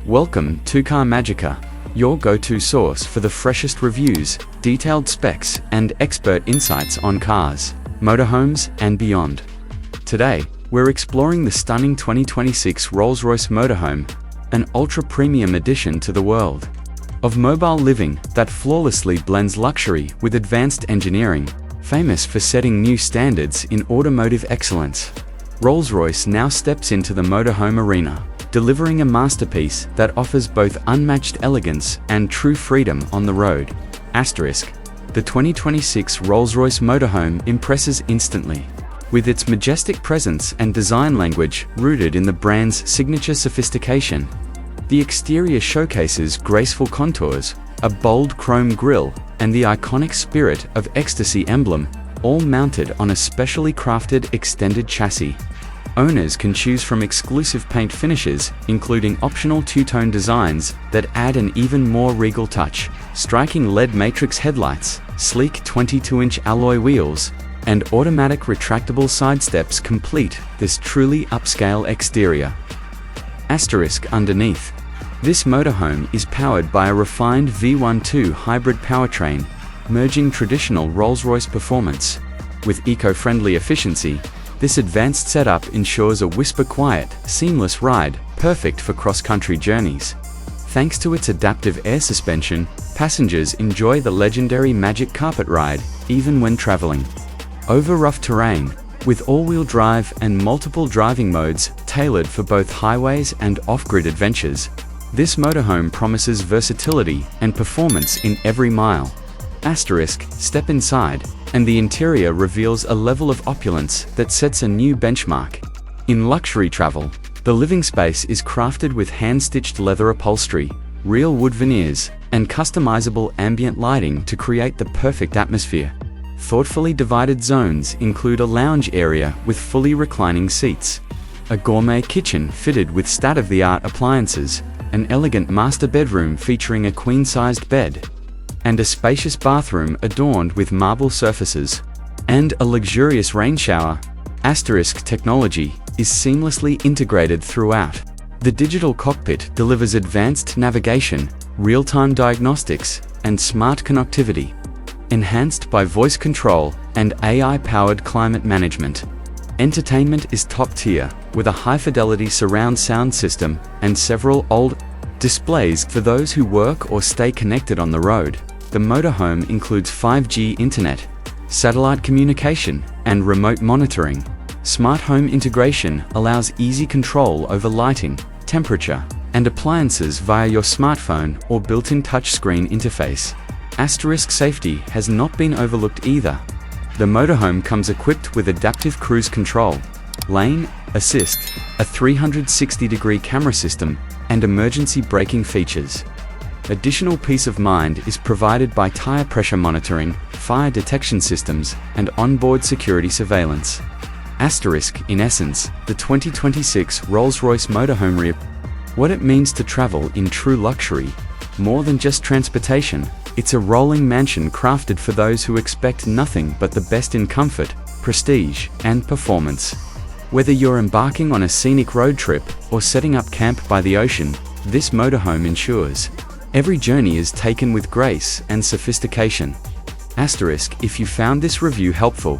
Welcome to Car Magica, your go-to source for the freshest reviews, detailed specs, and expert insights on cars, motorhomes, and beyond. Today, we're exploring the stunning 2026 Rolls-Royce Motorhome, an ultra-premium addition to the world of mobile living that flawlessly blends luxury with advanced engineering, famous for setting new standards in automotive excellence. Rolls-Royce now steps into the motorhome arena, delivering a masterpiece that offers both unmatched elegance and true freedom on the road. The 2026 Rolls-Royce Motorhome impresses instantly, with its majestic presence and design language rooted in the brand's signature sophistication. The exterior showcases graceful contours, a bold chrome grille, and the iconic Spirit of Ecstasy emblem, all mounted on a specially crafted extended chassis. Owners can choose from exclusive paint finishes, including optional two-tone designs that add an even more regal touch. Striking LED matrix headlights, sleek 22-inch alloy wheels, and automatic retractable side steps complete this truly upscale exterior. Underneath. This motorhome is powered by a refined V12 hybrid powertrain, merging traditional Rolls-Royce performance with eco-friendly efficiency. This advanced setup ensures a whisper-quiet, seamless ride, perfect for cross-country journeys. Thanks to its adaptive air suspension, passengers enjoy the legendary magic carpet ride, even when traveling over rough terrain. With all-wheel drive and multiple driving modes tailored for both highways and off-grid adventures, this motorhome promises versatility and performance in every mile. Step inside, and the interior reveals a level of opulence that sets a new benchmark. In luxury travel, the living space is crafted with hand-stitched leather upholstery, real wood veneers, and customizable ambient lighting to create the perfect atmosphere. Thoughtfully divided zones include a lounge area with fully reclining seats, a gourmet kitchen fitted with state-of-the-art appliances, an elegant master bedroom featuring a queen-sized bed, and a spacious bathroom adorned with marble surfaces, and a luxurious rain shower. Technology is seamlessly integrated throughout. The digital cockpit delivers advanced navigation, real-time diagnostics, and smart connectivity, enhanced by voice control and AI-powered climate management. Entertainment is top-tier, with a high-fidelity surround sound system and several old displays for those who work or stay connected on the road. The motorhome includes 5G internet, satellite communication, and remote monitoring. Smart home integration allows easy control over lighting, temperature, and appliances via your smartphone or built-in touchscreen interface. Safety has not been overlooked either. The motorhome comes equipped with adaptive cruise control, lane assist, a 360-degree camera system, and emergency braking features. Additional peace of mind is provided by tire pressure monitoring, fire detection systems, and onboard security surveillance. In essence, the 2026 Rolls-Royce Motorhome what it means to travel in true luxury. More than just transportation, it's a rolling mansion crafted for those who expect nothing but the best in comfort, prestige, and performance. Whether you're embarking on a scenic road trip or setting up camp by the ocean, this motorhome ensures every journey is taken with grace and sophistication. If you found this review helpful,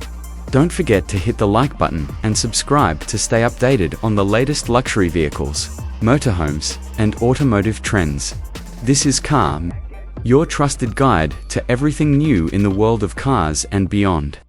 don't forget to hit the like button and subscribe to stay updated on the latest luxury vehicles, motorhomes, and automotive trends. This is Car, your trusted guide to everything new in the world of cars and beyond.